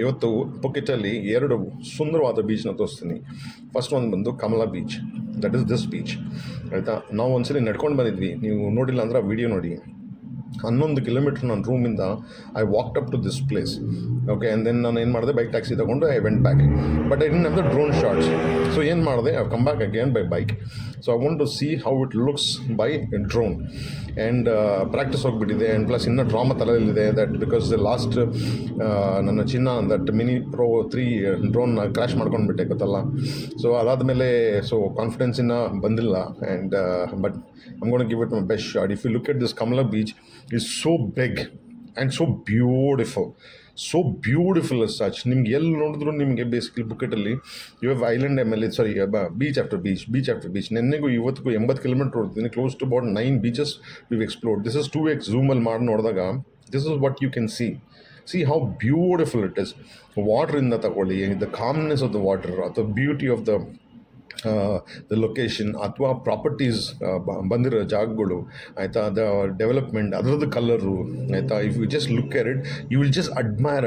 ಇವತ್ತು ಪುಕೆಟಲ್ಲಿ 2 ಸುಂದರವಾದ ಬೀಚ್ನ ತೋರಿಸ್ತೀನಿ. ಫಸ್ಟ್ ಒಂದು ಬಂದು Kamala beach, that is this beach ಆಯಿತಾ. ನಾವು ಒಂದ್ಸಲಿ ನಡ್ಕೊಂಡು ಬಂದಿದ್ವಿ, ನೀವು ನೋಡಿಲ್ಲ ಅಂದರೆ ಆ ವಿಡಿಯೋ ನೋಡಿ. 11 ಕಿಲೋಮೀಟ್ರ್ ನನ್ನ ರೂಮಿಂದ I walked up to this place. Okay, and then ನಾನು ಏನು ಮಾಡಿದೆ, ಬೈಕ್ ಟ್ಯಾಕ್ಸಿ ತೊಗೊಂಡು I went back. But I didn't have the drone shots. So ಏನು ಮಾಡಿದೆ, I come back again by bike. So I want to see how it looks by drone. And practice ಹೋಗಿಬಿಟ್ಟಿದೆ. And plus ಇನ್ನೂ drama ತಲೆಯಲ್ಲಿದೆ that because last ನನ್ನ ಚಿನ್ನ that mini pro 3 drone crash ಮಾಡ್ಕೊಂಡ್ಬಿಟ್ಟೆ ಗೊತ್ತಲ್ಲ. So ಅದಾದಮೇಲೆ ಸೊ ಕಾನ್ಫಿಡೆನ್ಸ್ ಇನ್ನೂ ಬಂದಿಲ್ಲ. And but I'm going to give it my best shot. If you look at this Kamala beach, it's so big and so beautiful. So beautiful as such. ನಿಮ್ಗೆ ಎಲ್ಲಿ ನೋಡಿದ್ರು ನಿಮಗೆ basically ಬುಕೆಟಲ್ಲಿ you have island beach after beach after beach. ನೆನ್ನೆಗೂ ಇವತ್ತಿಗೂ 80 kilometre ಹೊಡ್ತೀನಿ, close to about 9 beaches we've explored. This is 2x ಝೂಮಲ್ಲಿ ಮಾಡಿ ನೋಡಿದಾಗ this is what you can see how beautiful it is. ವಾಟ್ರಿಂದ ತಗೊಳ್ಳಿ, the calmness of the water ಅಥವಾ beauty of the location ಅಥವಾ ಪ್ರಾಪರ್ಟೀಸ್ ಬಂದಿರೋ ಜಾಗಗಳು ಆಯಿತಾ, ದ ಡೆವಲಪ್ಮೆಂಟ್, ಅದರದ್ದು ಕಲರು ಆಯಿತಾ. If you just look at it you will just admire.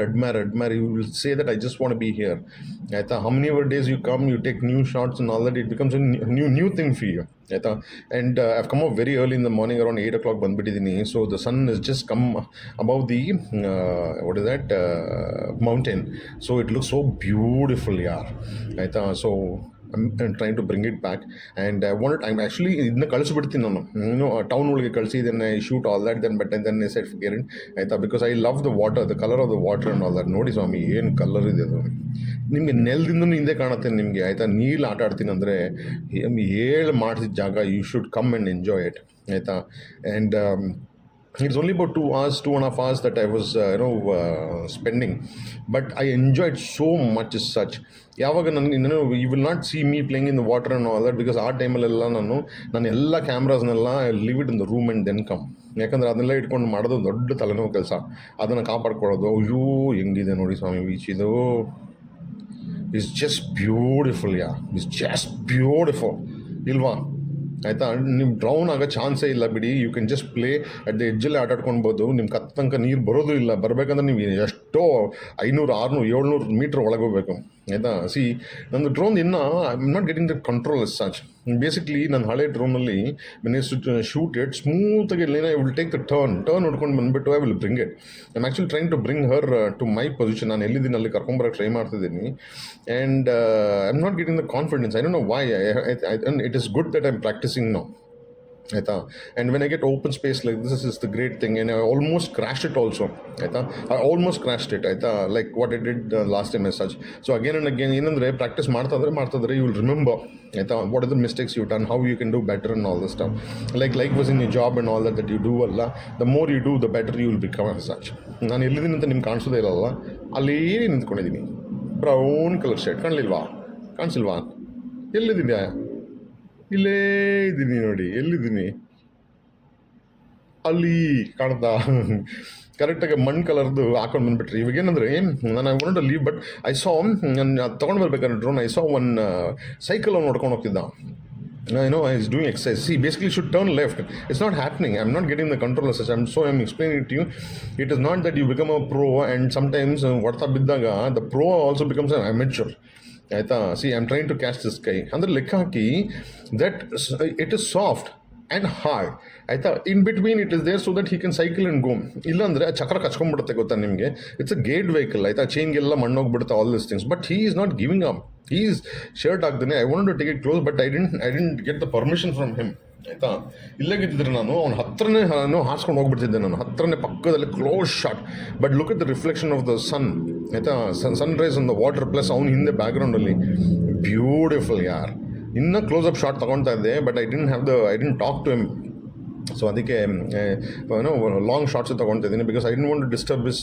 You will say that I just want be here ಆಯಿತಾ. How many ever days you come, you take new shots and all that, it becomes new thing for you ಆಯಿತಾ. And I have come up very early in the morning, around 8 o'clock ಬಂದುಬಿಟ್ಟಿದ್ದೀನಿ. So the sun is just come above the what is that mountain. So it looks so beautiful ಯಾರ್ ಆಯಿತಾ. So I'm trying to bring it back, and I'm actually ಇದನ್ನ ಕಳಿಸ್ಬಿಡ್ತೀನಿ ನಾನು town ಒಳಗೆ ಕಳಿಸಿದ್ದೇನೆ, I shoot all that then. But then I said forget it ಆಯಿತಾ, because I love the water, the colour of the water and all that. ನೋಡಿ ಸ್ವಾಮಿ ಏನು colour ಇದೆ ಅದು, ನಿಮಗೆ ನೆಲದಿಂದನೂ ಹಿಂದೆ ಕಾಣುತ್ತೆ ನಿಮಗೆ ಆಯಿತಾ. ನೀರು ಆಟ ಆಡ್ತೀನಿ ಅಂದರೆ ಹೇಳಿ ಮಾಡಿಸಿದ ಜಾಗ, you should come and enjoy it ಆಯಿತಾ. And it's only about 2.5 hours that I was spending, but I enjoyed so much as such. ಯಾವಾಗ ನನಗೆ you will not see me playing in the water and all that, because ಆ ಟೈಮಲ್ಲೆಲ್ಲ ನಾನು ಎಲ್ಲ ಕ್ಯಾಮ್ರಾಸ್ನೆಲ್ಲ leave it in the room and then come. ಯಾಕಂದರೆ ಅದನ್ನೆಲ್ಲ ಇಟ್ಕೊಂಡು ಮಾಡೋದು ದೊಡ್ಡ ತಲೆನೋವು ಕೆಲಸ, ಅದನ್ನು ಕಾಪಾಡ್ಕೊಳ್ಳೋದು. ಅಯ್ಯೋ ಹೆಂಗಿದೆ ನೋಡಿ ಸ್ವಾಮಿ ಬೀಚ್ ಇದು. It's just beautiful it's just beautiful ಇಲ್ವಾ ಆಯಿತಾ. ನೀವು ಡ್ರೌನ್ ಆಗೋ ಚಾನ್ಸೇ ಇಲ್ಲ ಬಿಡಿ. You can just play at the ಎಡ್ಜಲ್ಲಿ ಆಟಾಡ್ಕೊಳ್ಬೋದು. ನಿಮ್ಮ ಕತ್ತ ತನಕ ನೀರು ಬರೋದು ಇಲ್ಲ. ಬರಬೇಕಂದ್ರೆ ನೀವು ಎಷ್ಟೋ 500, 600, 700 ಮೀಟ್ರ್ ಒಳಗೆ ಹೋಗ್ಬೇಕು ಆಯಿತಾ. ನಂದು ಡ್ರೋನ್ ಇನ್ನೂ I am not getting the control as such. Basically ನನ್ನ ಹಳೆ ಡ್ರೋನಲ್ಲಿ ಶೂಟ್ ಇಟ್ ಸ್ಮೂತಾಗಿ I will take the turn ಹೊಡ್ಕೊಂಡು ಬಂದುಬಿಟ್ಟು I will bring it. I am actually trying to bring her to my position. ನಾನು ಎಲ್ಲಿದ್ದೀನಿ ಅಲ್ಲಿ ಕರ್ಕೊಂಬರೋಕ್ಕೆ ಟ್ರೈ ಮಾಡ್ತಿದ್ದೀನಿ. And I am not getting the confidence. I don't know why. It is good that I am practising now ಆಯಿತಾ. And when I get open space like this is the great thing. And I almost crashed it also ಆಯಿತಾ. ಆಯಿತಾ, like what I did last time as such. So again and again ಏನಂದರೆ practice ಮಾಡ್ತಾಯಿದ್ರೆ you will remember ಆಯಿತಾ what are the mistakes you done, how you can do better and all the stuff. Like was in you job and all that you do ಅಲ್ಲ, the more you do the better you will become S such. ನಾನು ಎಲ್ಲಿದ್ದೀನಿ ಅಂತ ನಿಮ್ಗೆ ಕಾಣಿಸೋದೇ ಇಲ್ಲಲ್ಲ, ಅಲ್ಲೇ ನಿಂತ್ಕೊಂಡಿದ್ದೀನಿ. Brown colour shirt ಕಾಣಿಸಿಲ್ವಾ? ಎಲ್ಲಿದ್ದೀನಿ? ಇಲ್ಲೇ ಇದ್ದೀನಿ ನೋಡಿ. ಎಲ್ಲಿದ್ದೀನಿ? ಅಲ್ಲಿ ಕಾಣ್ತಾ ಕರೆಕ್ಟಾಗಿ ಮಣ್ಣು ಕಲರ್ದು ಹಾಕೊಂಡು ಬಂದುಬಿಟ್ರಿ. ಇವಾಗ ಏನಂದರೆ ನಾನು I want to leave, but I saw ನಾನು ತೊಗೊಂಡು ಬರ್ಬೇಕಾದ್ರೆ drone I saw one cycle ಅವ್ನು ನೋಡ್ಕೊಂಡು ಹೋಗ್ತಿದ್ದ. I is doing exercise. See, basically you should turn left. It's not happening. I'm not getting the control as such. I'm explaining it to you. It is not that you become a pro and sometimes what biddaga the pro also becomes an amateur. ಆಯಿತಾ. I am trying to catch this ಕೈ ಅಂದರೆ ಲೆಕ್ಕ ಹಾಕಿ that it is soft and hard ಆಯಿತಾ. In between it is there so that he can cycle and go. ಇಲ್ಲಾಂದರೆ ಆ ಚಕ್ರ ಕಚ್ಕೊಂಡ್ಬಿಡುತ್ತೆ ಗೊತ್ತಾ ನಿಮಗೆ. ಇಟ್ಸ್ ಅ ಗೇಟ್ ವೆಹಿಕಲ್ ಆಯಿತಾ. ಚೈನ್ಗೆಲ್ಲ ಮಣ್ಣೋಗ್ಬಿಡುತ್ತೆ all this things. But he is not giving up. He is shirt ಹಾಕ್ತಾನೆ. I want to take it close, but I didn't get the permission from him ಆಯಿತಾ. ಇಲ್ಲಾಗಿದ್ದರೆ ನಾನು ಅವ್ನ ಹತ್ರನೇ ಹಾರಿಸ್ಕೊಂಡು ಹೋಗ್ಬಿಡ್ತಿದ್ದೆ. ನಾನು ಹತ್ರನೇ ಪಕ್ಕದಲ್ಲಿ close shot. But look at the reflection of the sun ಆಯಿತಾ. Sunrise on the water plus ಅವ್ನು ಹಿಂದೆ ಬ್ಯಾಕ್ಗ್ರೌಂಡಲ್ಲಿ ಬ್ಯೂಟಿಫುಲ್ ಇನ್ನೂ ಕ್ಲೋಸಪ್ ಶಾಟ್ ತೊಗೊಳ್ತಾ ಇದ್ದೆ. But I didn't talk to him. So ಅದಕ್ಕೆ ಲಾಂಗ್ ಶಾರ್ಟ್ಸ್ ತೊಗೊಳ್ತಿದ್ದೀನಿ because I didn't want to disturb this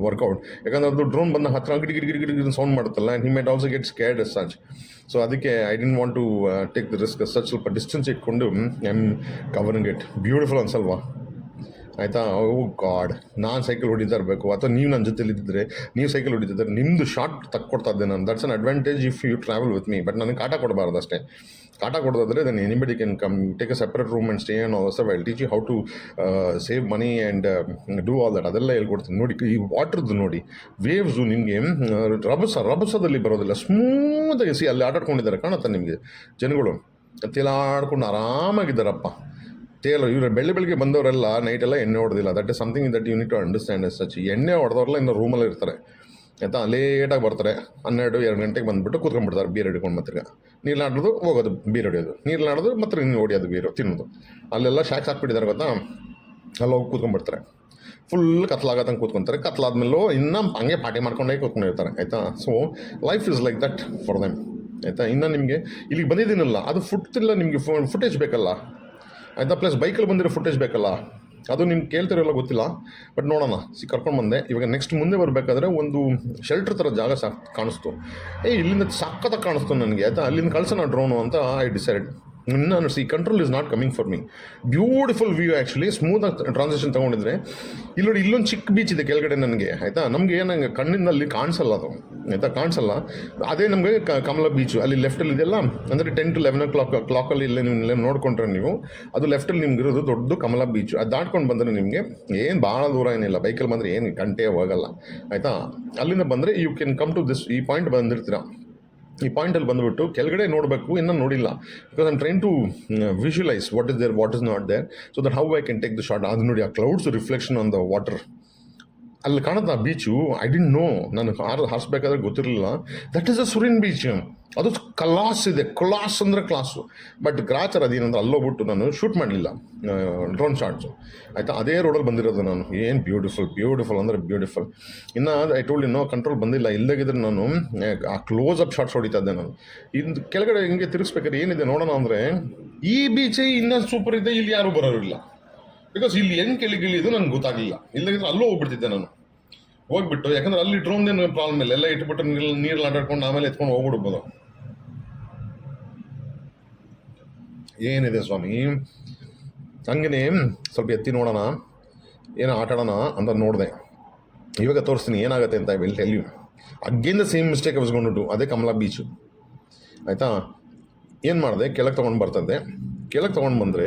workout. ಯಾಕಂದರೆ ಅದು ಡ್ರೋನ್ ಬಂದ ಹತ್ರ ಗಿಡಿ ಸೌಂಡ್ ಮಾಡುತ್ತಲ್ಲ, and he might also get scared as such. So ಅದಕ್ಕೆ I didn't want to take the risk as such. ಸ್ವಲ್ಪ ಡಿಸ್ಟೆನ್ಸ್ ಇಟ್ಕೊಂಡು I am covering it. Beautiful ಅನ್ಸಲ್ವಾ? ಆಯಿತಾ. ಓ ಗಾಡ್, ನಾನು ಸೈಕಲ್ ಹೊಡಿತಾ ಇರಬೇಕು, ಅಥವಾ ನೀವು ನನ್ನ ಜೊತೆಲಿ ಇದ್ದಿದ್ರೆ ನೀವು ಸೈಕಲ್ ಹೊಡಿತಿದ್ರೆ ನಿಮ್ಮದು ಶಾರ್ಟ್ ತಕ್ಕೊಡ್ತಾ ಇದ್ದೆ ನಾನು. That's an advantage if you travel with me. But ನನಗೆ ಕಾಟ ಕೊಡಬಾರ್ದು ಅಷ್ಟೇ. ಕಾಟ ಕೊಡೋದಾದರೆ then anybody can come take a separate room and stay on also. I teach you how to save money and do all that. ಅದೆಲ್ಲ ಹೇಳ್ಕೊಡ್ತೀನಿ. ನೋಡಿ ಈ ವಾಟ್ರದ್ದು ನೋಡಿ, ವೇವ್ಸು ನಿಮಗೆ ರಭಸದಲ್ಲಿ ಬರೋದಿಲ್ಲ, ಸ್ಮೂತಾಗಿ. ಅಲ್ಲಿ ಆಟಾಡ್ಕೊಂಡಿದ್ದಾರೆ ಕಾಣುತ್ತಾ ನಿಮಗೆ ಜನಗಳು, ತೇಲಾಡ್ಕೊಂಡು ಆರಾಮಾಗಿದ್ದಾರಪ್ಪ. ಇವರು ಬೆಳಿಗ್ಗೆ ಬಂದವರೆಲ್ಲ ನೈಟೆಲ್ಲ ಎಣ್ಣೆ ಹೊಡೆದಿಲ್ಲ. That is something that you need to understand as such. ಎಣ್ಣೆ ಹೊಡೆದವ್ರೆಲ್ಲ ಇನ್ನು ರೂಮಲ್ಲಿ ಇರ್ತಾರೆ ಆಯಿತಾ. ಲೇಟಾಗಿ ಬರ್ತಾರೆ, 12-2 ಗಂಟೆಗೆ ಬಂದುಬಿಟ್ಟು ಕೂತ್ಕೊಂಡ್ಬಿಡ್ತಾರೆ ಬೀರ್ ಹಿಡ್ಕೊಂಡು. ಮತ್ತೆ ನೀರ್ಲಾಡೋದು ಹೋಗೋದು, ಬೀರ್ ಹೊಡೆಯೋದು, ನೀರ್ಲಾಡೋದು ಮತ್ತೆ ನೀನು ಹೊಡಿಯೋದು, ಬೀರು ತಿನ್ನೋದು. ಅಲ್ಲೆಲ್ಲ ಶಾಕ್ಸ್ ಹಾಕ್ಬಿಟ್ಟಿದ್ದಾರೆ ಗೊತ್ತಾ. ಅಲ್ಲಿ ಹೋಗಿ ಕೂತ್ಕೊಂಡ್ಬಿಡ್ತಾರೆ, ಫುಲ್ ಕತ್ಲಾಗತ್ತಂಗೆ ಕೂತ್ಕೊತಾರೆ. ಕತ್ಲಾದ್ಮೇಲೂ ಇನ್ನೂ ಹಂಗೆ ಪಾರ್ಟಿ ಮಾಡ್ಕೊಂಡೇ ಕೂತ್ಕೊಂಡಿರ್ತಾರೆ ಆಯಿತಾ. So life is like that for them ಆಯಿತಾ. ಇನ್ನು ನಿಮಗೆ ಇಲ್ಲಿಗೆ ಬಂದಿದ್ದೀನಲ್ಲ, ಅದು ಫುಟ್ಟಿಲ್ಲ ನಿಮಗೆ, ಫುಟೇಜ್ ಬೇಕಲ್ಲ ಆಯಿತಾ. ಪ್ಲಸ್ ಬೈಕಲ್ಲಿ ಬಂದಿರೋ ಫುಟೇಜ್ ಬೇಕಲ್ಲ, ಅದು ನಿಮ್ಗೆ ಕೇಳ್ತಿರೋಲ್ಲ ಗೊತ್ತಿಲ್ಲ. ಬಟ್ ನೋಡೋಣ, ಕರ್ಕೊಂಡು ಬಂದೆ. ಇವಾಗ ನೆಕ್ಸ್ಟ್ ಮುಂದೆ ಬರಬೇಕಾದ್ರೆ ಒಂದು ಶೆಲ್ಟರ್ ಥರ ಜಾಗ ಕಾಣಿಸ್ತು. ಇಲ್ಲಿಂದ ಸಕ್ಕತ್ತಾಗಿ ಕಾಣಿಸ್ತು ನನಗೆ ಆಯಿತಾ. ಅಲ್ಲಿಂದ ಕಳ್ಸೋಣ ಡ್ರೋನು ಅಂತ ಐ ಡಿಸೈಡ್. ನಾನು control is not coming for me. Beautiful view actually, ಸ್ಮೂತಾಗಿ ಟ್ರಾನ್ಸಿಷನ್ ತೊಗೊಂಡಿದ್ರೆ. ಇಲ್ಲಿ ನೋಡಿ, ಇಲ್ಲೊಂದು ಚಿಕ್ಕ ಬೀಚ್ ಇದೆ ಕೆಳಗಡೆ ನನಗೆ ಆಯಿತಾ. ನಮಗೆ ಏನಂಗೆ ಕಣ್ಣಿನಲ್ಲಿ ಕಾಣಿಸಲ್ಲ ಅದು ಆಯಿತಾ, ಕಾಣಿಸಲ್ಲ. ಅದೇ ನಮಗೆ ಕಮಲ ಬೀಚು ಅಲ್ಲಿ ಲೆಫ್ಟಲ್ಲಿ ಇದೆಯಲ್ಲ, ಅಂದರೆ 10 to 11 ಕ್ಲಾಕಲ್ಲಿ ಇಲ್ಲೇ ನೀವು ನೋಡ್ಕೊಂಡ್ರೆ ನೀವು, ಅದು ಲೆಫ್ಟಲ್ಲಿ ನಿಮ್ಗೆ ಇರೋದು ದೊಡ್ಡ ಕಮಲ ಬೀಚು. ಅದು ದಾಟ್ಕೊಂಡು ಬಂದರೆ ನಿಮಗೆ ಏನು ಭಾಳ ದೂರ ಏನಿಲ್ಲ, ಬೈಕಲ್ಲಿ ಬಂದರೆ ಏನು ಗಂಟೆ ಹೋಗಲ್ಲ ಆಯಿತಾ. ಅಲ್ಲಿಂದ ಬಂದರೆ you can come to this, ಈ ಪಾಯಿಂಟ್ ಬಂದಿರ್ತೀರ. ಈ ಪಾಯಿಂಟಲ್ಲಿ ಬಂದುಬಿಟ್ಟು ಕೆಳಗಡೆ ನೋಡಬೇಕು, ಇನ್ನೂ ನೋಡಿಲ್ಲ. Because I'm trying to visualize what is there, what is not there, so that how I can take the shot. ಅದು ನೋಡಿ, ಆ clouds reflection on the water ಅಲ್ಲಿ ಕಾಣುತ್ತೆ ಆ ಬೀಚು. ಐ ಡಿಂಟ್ ನೋ, ನಾನು ಹಾರಿಸ್ಬೇಕಾದ್ರೆ ಗೊತ್ತಿರಲಿಲ್ಲ. That is a Surin beach. ಅದು ಕ್ಲಾಸ್ ಇದೆ, ಕ್ಲಾಸ್ ಅಂದರೆ ಕ್ಲಾಸು. ಬಟ್ ಗ್ರಾಚರ್ ಅದೇನಂದ್ರೆ ಅಲ್ಲೋಗ್ಬಿಟ್ಟು ನಾನು ಶೂಟ್ ಮಾಡಲಿಲ್ಲ ಡ್ರೋನ್ ಶಾಟ್ಸು ಆಯಿತಾ. ಅದೇ ರೋಡಲ್ಲಿ ಬಂದಿರೋದು ನಾನು. ಏನು ಬ್ಯೂಟಿಫುಲ್ ಅಂದರೆ ಬ್ಯೂಟಿಫುಲ್. ಇನ್ನು ಐ ಟೋಲ್ಡ್ ಇನ್ನೂ ಕಂಟ್ರೋಲ್ ಬಂದಿಲ್ಲ. ಇಲ್ಲದಾಗಿದ್ರೆ ನಾನು ಆ ಕ್ಲೋಸ್ ಅಪ್ ಶಾಟ್ಸ್ ಹೊಡಿತಾ ಇದ್ದೆ ನಾನು. ಇನ್ನು ಕೆಳಗಡೆ ಹಿಂಗೆ ತಿರುಗಿಸ್ಬೇಕಾದ್ರೆ ಏನಿದೆ ನೋಡೋಣ ಅಂದರೆ, ಈ ಬೀಚೇ ಇನ್ನೂ ಸೂಪರ್ ಇದೆ. ಇಲ್ಲಿ ಯಾರೂ ಬರೋರಿಲ್ಲ, ಬಿಕಾಸ್ ಇಲ್ಲಿ ಹೆಂಗೆ ಕೆಳಗಿಳಿದು ನನಗೆ ಗೊತ್ತಾಗಲಿಲ್ಲ. ಇಲ್ಲದಿದ್ರೆ ಅಲ್ಲೂ ಹೋಗ್ಬಿಡ್ತಿದ್ದೆ ನಾನು, ಹೋಗ್ಬಿಟ್ಟು. ಯಾಕಂದ್ರೆ ಅಲ್ಲಿ ಡ್ರೋನ್ದೇನು ಪ್ರಾಬ್ಲಮ್ ಇಲ್ಲ, ಎಲ್ಲ ಇಟ್ಬಿಟ್ಟು ನೀರಲ್ಲಿ ಆಟಾಡ್ಕೊಂಡು ಆಮೇಲೆ ಎತ್ಕೊಂಡು ಹೋಗ್ಬಿಡ್ಬೋದು. ಏನಿದೆ ಸ್ವಾಮಿ, ಹಂಗೇ ಸ್ವಲ್ಪ ಎತ್ತಿ ನೋಡೋಣ, ಏನೋ ಆಟಾಡೋಣ ಅಂತ ನೋಡಿದೆ. ಇವಾಗ ತೋರಿಸ್ತೀನಿ ಏನಾಗುತ್ತೆ ಅಂತ. Will tell you again the same mistake I was going to do. ಅದೇ ಕಮಲಾ ಬೀಚು ಆಯಿತಾ. ಏನು ಮಾಡಿದೆ, ಕೆಳಗೆ ತೊಗೊಂಡು ಬರ್ತದೆ. ಕೆಳಗೆ ತೊಗೊಂಡು ಬಂದರೆ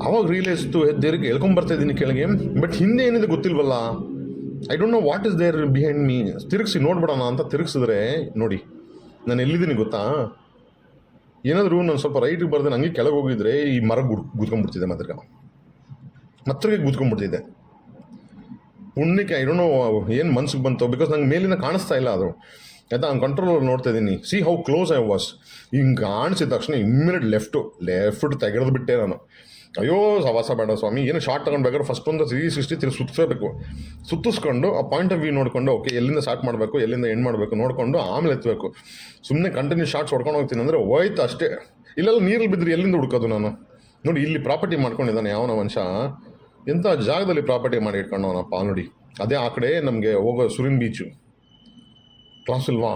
ಅವಾಗ ರಿಯಲೈಸ್ತು, ದೇವ್ರಿಗೆ ಹೇಳ್ಕೊಂಬರ್ತಾಯಿದ್ದೀನಿ ಕೆಳಗೆ. ಬಟ್ ಹಿಂದೆ ಏನಿದೆ ಗೊತ್ತಿಲ್ವಲ್ಲ. I don't know what is there behind me. ತಿರುಗಿಸಿ ನೋಡ್ಬಿಡೋಣ ಅಂತ ತಿರುಗಿಸಿದ್ರೆ ನೋಡಿ, ನಾನು ಎಲ್ಲಿದ್ದೀನಿ ಗೊತ್ತಾ. ಏನಾದರೂ ನಾನು ಸ್ವಲ್ಪ ರೈಟಿಗೆ ಬರ್ದೆ ನನಗೆ ಕೆಳಗೆ ಹೋಗಿದ್ರೆ ಈ ಮರ ಗುದ್ಕೊಂಡ್ಬಿಡ್ತಿದ್ದೆ. ಮತ್ತೆ ಗುದ್ಕೊಂಡ್ಬಿಡ್ತಿದ್ದೆ. ಪುಣ್ಯಕ್ಕೆ ಐ ಡೋಂಟ್ ನೋ ಏನು ಮನ್ಸಿಗೆ ಬಂತು, ಬಿಕಾಸ್ ನಂಗೆ ಮೇಲಿಂದ ಕಾಣಿಸ್ತಾ ಇಲ್ಲ ಅದು ಆಯಿತಾ. ನಾನು ಕಂಟ್ರೋಲ್ ನೋಡ್ತಾ ಇದ್ದೀನಿ. C how close I was. ಹಿಂಗೆ ಕಾಣಿಸಿದ ತಕ್ಷಣ ಇಮ್ಮಿಡಿಯೇಟ್ ಲೆಫ್ಟ್ ತೆಗೆದು ಬಿಟ್ಟೆ ನಾನು. ಅಯ್ಯೋ ಸವಾಸ ಬೇಡ ಸ್ವಾಮಿ. ಏನು ಶಾರ್ಟ್ ತೊಗೊಂಡ್ಬೇಕಾದ್ರೆ ಫಸ್ಟ್ ಒಂದು 360 ತಿರುಗಿ ಸುತ್ತಿಸಬೇಕು. ಸುತ್ತಿಸ್ಕೊಂಡು ಆ ಪಾಯಿಂಟ್ ಆಫ್ ವ್ಯೂ ನೋಡಿಕೊಂಡು, ಓಕೆ ಎಲ್ಲಿಂದ ಸ್ಟಾರ್ಟ್ ಮಾಡಬೇಕು, ಎಲ್ಲಿಂದ ಎಂಡ್ ಮಾಡಬೇಕು ನೋಡಿಕೊಂಡು ಆಮೇಲೆ ಎತ್ತಬೇಕು. ಸುಮ್ಮನೆ ಕಂಟಿನ್ಯೂ ಶಾರ್ಟ್ಸ್ ಹೊಡ್ಕೊಂಡು ಹೋಗ್ತೀನಿ ಅಂದರೆ ಹೋಯ್ತು ಅಷ್ಟೇ. ಇಲ್ಲೆಲ್ಲ ನೀರಲ್ಲಿ ಬಿದ್ದರೆ ಎಲ್ಲಿಂದ ಹುಡ್ಕೋದು ನಾನು. ನೋಡಿ, ಇಲ್ಲಿ ಪ್ರಾಪರ್ಟಿ ಮಾಡ್ಕೊಂಡಿದ್ದಾನೆ ಯಾವನ ಮನುಷ್ಯ. ಎಂಥ ಜಾಗದಲ್ಲಿ ಪ್ರಾಪರ್ಟಿ ಮಾಡಿ ಇಟ್ಕೊಂಡವನಪ್ಪ ನೋಡಿ. ಅದೇ ಆ ಕಡೆ ನಮಗೆ ಹೋಗೋ ಸುರಿನ್ ಬೀಚು ಕ್ಲಾಸ್ ಇಲ್ವಾ.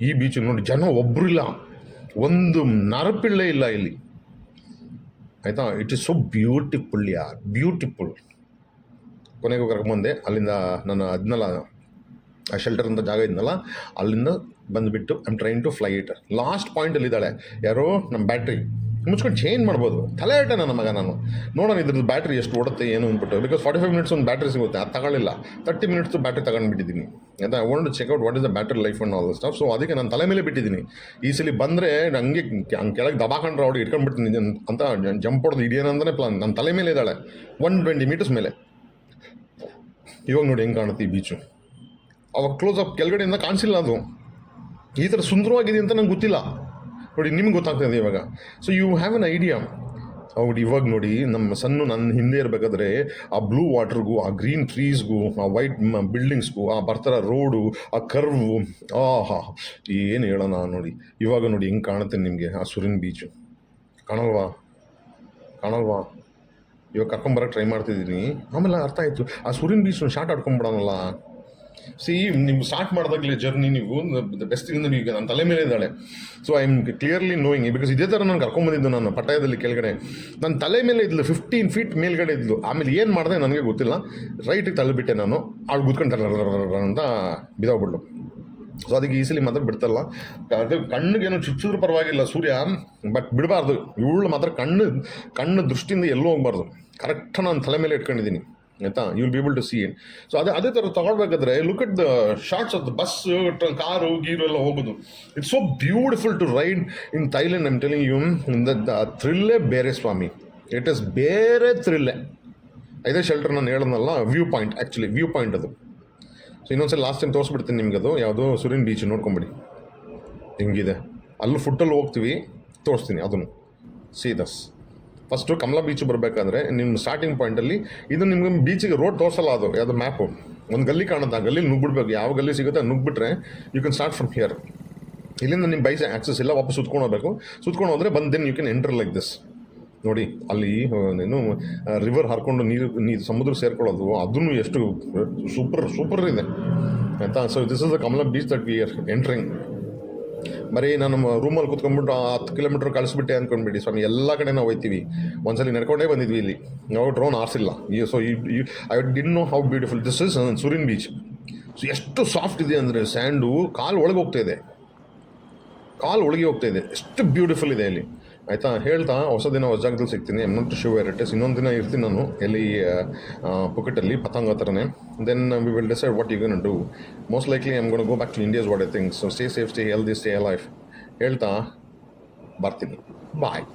ಈ ಬೀಚು ನೋಡಿ, ಜನ ಒಬ್ಬರು ಇಲ್ಲ, ಒಂದು ನರಪಿಳ್ಳೆ ಇಲ್ಲ ಇಲ್ಲಿ ಆಯಿತಾ. It is so beautiful beautiful. ಕೊನೆಗೂ ಕರ್ಕೊಂಬಂದೆ ಅಲ್ಲಿಂದ. ನಾನು ಅದನ್ನೆಲ್ಲ ಆ ಶೆಲ್ಟರ್ ಅಂತ ಜಾಗ ಇದ್ನಲ್ಲ, ಅಲ್ಲಿಂದ ಬಂದುಬಿಟ್ಟು I am train to fly it. Last ಪಾಯಿಂಟಲ್ಲಿದ್ದಾಳೆ ಯಾರೋ ನಮ್ಮ ಬ್ಯಾಟ್ರಿ ಮುಚ್ಕೊಂಡು ಚೇಂಜ್ ಮಾಡ್ಬೋದು. ತಲೆ ಇಟ್ಟೆ ನನ್ನ ಮಗ ನಾನು. ನೋಡೋಣ ಇದ್ರದ್ದು ಬ್ಯಾಟ್ರಿ ಎಷ್ಟು ಓಡುತ್ತೆ ಏನು ಅಂದ್ಬಿಟ್ಟು. ಬಿಕಾಸ್ 45 minutes ಒಂದು ಬ್ಯಾಟ್ರಿ ಸಿಗುತ್ತೆ, ಅದು ತಗೊಳ್ಳಿಲ್ಲ. 30 minutes ಬ್ಯಾಟ್ರಿ ತಗೊಂಡ್ಬಿಟ್ಟಿದ್ದೀನಿ ಆಯಿತಾ. I want to check out what is the battery life and all the stuff. So ಅದಕ್ಕೆ ನಾನು ತಲೆ ಮೇಲೆ ಬಿಟ್ಟಿದ್ದೀನಿ. ಈ ಸಲ ಬಂದರೆ ಹಂಗೆ ಕೆಳಗೆ ದಬಾಕೊಂಡ್ರೆ ಅವ್ರಿಗೆ ಇಟ್ಕೊಂಡ್ಬಿಡ್ತೀನಿ ಅಂತ ಜಂಪ್ ಹೊಡೆದು ಹಿಡಿಯೋಣಂದ್ರೆ ಪ್ಲಾನ್. ನನ್ನ ತಲೆ ಮೇಲೆ ಇದ್ದಾಳೆ 120 meters ಮೇಲೆ. ಇವಾಗ ನೋಡಿ ಹೆಂಗೆ ಕಾಣುತ್ತೆ ಈ ಬೀಚು. ಅವಾಗ ಕ್ಲೋಸ್ ಅಪ್ ಕೆಳಗಡೆಯಿಂದ ಕಾಣಿಸಿಲ್ಲ ಅದು. ಈ ಥರ ಸುಂದರವಾಗಿದೆ ಅಂತ ನಂಗೆ ಗೊತ್ತಿಲ್ಲ. ನೋಡಿ, ನಿಮ್ಗೆ ಗೊತ್ತಾಗ್ತದೆ ಇವಾಗ. So you have an idea. ಹೌದು, ಇವಾಗ ನೋಡಿ ನಮ್ಮ ನನ್ನ ಹಿಂದೆ ಇರಬೇಕಾದ್ರೆ ಆ ಬ್ಲೂ ವಾಟರ್ಗೂ, ಆ ಗ್ರೀನ್ ಟ್ರೀಸ್ಗೂ, ಆ ವೈಟ್ ಬಿಲ್ಡಿಂಗ್ಸ್ಗೂ, ಆ ಬರ್ತಾರ ರೋಡು, ಆ ಕರ್ವು, ಆಹಾ ಏನು ಹೇಳೋಣ. ನೋಡಿ ಇವಾಗ ನೋಡಿ ಹೆಂಗೆ ಕಾಣುತ್ತೆ ನಿಮಗೆ ಆ ಸುರಿನ್ ಬೀಚು. ಕಾಣಲ್ವಾ? ಇವಾಗ ಕರ್ಕೊಂಬರೋಕ್ಕೆ ಟ್ರೈ ಮಾಡ್ತಿದ್ದೀನಿ. ಆಮೇಲೆ ಅರ್ಥ ಆಯಿತು, ಆ ಸುರಿನ್ ಬೀಚ್ನ ಶಾರ್ಟ್ ಆಡ್ಕೊಂಬಿಡೋಣಲ್ಲ. ಸಿ ನೀವು ಸ್ಟಾರ್ಟ್ ಮಾಡಿದಾಗಲೇ ಜರ್ನಿ ನೀವು ಬೆಸ್ಟ್ ಇಂದ ನೀವು ಈಗ ನನ್ನ ತಲೆ ಮೇಲೆ ಇದ್ದಾಳೆ. So I am clearly knowing because ಇದೇ ಥರ ನಾನು ಕರ್ಕೊಂಬಂದಿದ್ದು ನಾನು ಪಟಾಯದಲ್ಲಿ ಕೆಳಗಡೆ ನನ್ನ ತಲೆ ಮೇಲೆ ಇದ್ಲು 15 feet ಮೇಲ್ಗಡೆ ಇದ್ಲು. ಆಮೇಲೆ ಏನು ಮಾಡಿದೆ ನನಗೆ ಗೊತ್ತಿಲ್ಲ, ರೈಟಿಗೆ ತಳ್ಳಿಬಿಟ್ಟೆ ನಾನು. ಅವಳು ಗುದ್ಕೊಂಡು ಅಂತ ಬಿದ್ದೋಗ್ಬಿಡ್ಲು. ಸೊ ಅದಕ್ಕೆ ಈಸಲಿ ಮಾತ್ರ ಬಿಡ್ತಲ್ಲ. ಅದು ಕಣ್ಣಿಗೇನು ಚುಚ್ಚಿದ್ರು ಪರವಾಗಿಲ್ಲ ಸೂರ್ಯ, ಬಟ್ ಬಿಡಬಾರ್ದು. ಇವಳು ಮಾತ್ರ ಕಣ್ಣು ದೃಷ್ಟಿಯಿಂದ ಎಲ್ಲೂ ಹೋಗ್ಬಾರ್ದು. ಕರೆಕ್ಟ್ ನಾನು ತಲೆ ಮೇಲೆ ಇಟ್ಕೊಂಡಿದ್ದೀನಿ ಆಯಿತಾ. You will be able to see it. So ಅದೇ ಥರ ತೊಗೊಳ್ಬೇಕಾದ್ರೆ look at the shots of the bus, car ಗೀರು ಎಲ್ಲ ಹೋಗೋದು. It's so beautiful to ride in Thailand. I'm telling you, the ಥ್ರಿಲ್ಲೇ ಬೇರೆ ಸ್ವಾಮಿ. ಇಟ್ ಇಸ್ ಬೇರೆ ಥ್ರಿಲ್ಲೇ. ಇದೇ ಶೆಲ್ಟರ್ ನಾನು ಹೇಳೋದಲ್ಲ, view point, actually view point ಅದು. ಸೊ ಇನ್ನೊಂದ್ಸಲ ಲಾಸ್ಟ್ ಟೈಮ್ ತೋರಿಸ್ಬಿಡ್ತೀನಿ ನಿಮ್ಗೆ. ಅದು ಯಾವುದೋ ಸುರಿನ್ ಬೀಚ್ ನೋಡ್ಕೊಂಬಿಡಿ ಹಿಂಗಿದೆ. ಅಲ್ಲೂ ಫುಟ್ಟಲ್ಲಿ ಹೋಗ್ತೀವಿ, ತೋರಿಸ್ತೀನಿ ಅದನ್ನು. ಸೀದಸ್ ಫಸ್ಟು ಕಮಲಾ ಬೀಚ್ ಬರಬೇಕಾದ್ರೆ ನಿಮ್ಮ ಸ್ಟಾರ್ಟಿಂಗ್ ಪಾಯಿಂಟಲ್ಲಿ ಇದು ನಿಮ್ಗೆ ಬೀಚಿಗೆ ರೋಡ್ ತೋರಿಸಲ್ಲ. ಅದು ಯಾವುದು ಮ್ಯಾಪು, ಒಂದು ಗಲ್ಲಿ ಕಾಣುತ್ತೆ, ಆ ಗಲ್ಲಿ ನುಗ್ಬಿಡ್ಬೇಕು. ಯಾವ ಗಲ್ಲಿ ಸಿಗುತ್ತೆ ನುಗ್ಬಿಟ್ರೆ you can start from here. ಇಲ್ಲಿಂದ ನಿಮ್ಮ ಬೈಕ್ ಆ್ಯಕ್ಸಸ್ ಇಲ್ಲ, ವಾಪಸ್ ಸುತ್ಕೊಂಡು ಹೋಗಬೇಕು. ಸುತ್ಕೊಂಡು ಹೋದರೆ ಬಂದು then you can enter like this. ನೋಡಿ ಅಲ್ಲಿ ಏನು ರಿವರ್ ಹರ್ಕೊಂಡು ನೀರು ಸಮುದ್ರ ಸೇರ್ಕೊಳ್ಳೋದು, ಅದನ್ನು ಎಷ್ಟು ಸೂಪರ್ ಇದೆ ಆಯಿತಾ. So this is the Kamala beach that we are entering. ಬರೀ ನಾನು ರೂಮಲ್ಲಿ ಕೂತ್ಕೊಂಡ್ಬಿಟ್ಟು 10 kilometer ಕಳಿಸ್ಬಿಟ್ಟೆ ಅಂದ್ಕೊಂಡ್ಬಿಡಿ ಸ್ವಾಮಿ. ಎಲ್ಲ ಕಡೆ ನಾವು ಹೋಗ್ತೀವಿ. ಒಂದ್ಸಲಿ ನಡ್ಕೊಂಡೇ ಬಂದಿದ್ವಿ ಇಲ್ಲಿ, ನಾವು ಡ್ರೋನ್ ಆರಿಸಿಲ್ಲ. So I did know how beautiful this is Surin beach. So ಎಷ್ಟು ಸಾಫ್ಟ್ ಇದೆ ಅಂದರೆ ಸ್ಯಾಂಡು ಕಾಲು ಒಳಗೆ ಹೋಗ್ತಾ ಇದೆ, ಎಷ್ಟು ಬ್ಯೂಟಿಫುಲ್ ಇದೆ ಇಲ್ಲಿ ಆಯಿತಾ. ಹೇಳ್ತಾ ಹೊಸ ದಿನ ಹೊಸ ಜಾಗದಲ್ಲಿ ಸಿಗ್ತೀನಿ. I'm not sure where it is. ಇನ್ನೊಂದು ದಿನ ಇರ್ತೀನಿ ನಾನು ಎಲ್ಲಿ ಪುಕೆಟಲ್ಲಿ ಪತಂಗ ಥರನೇ. Then we will decide what you gonna do. Most likely I'm gonna go back to India's what I think. So stay safe, stay healthy, stay life ಹೇಳ್ತಾ ಬರ್ತೀನಿ. ಬಾಯ್.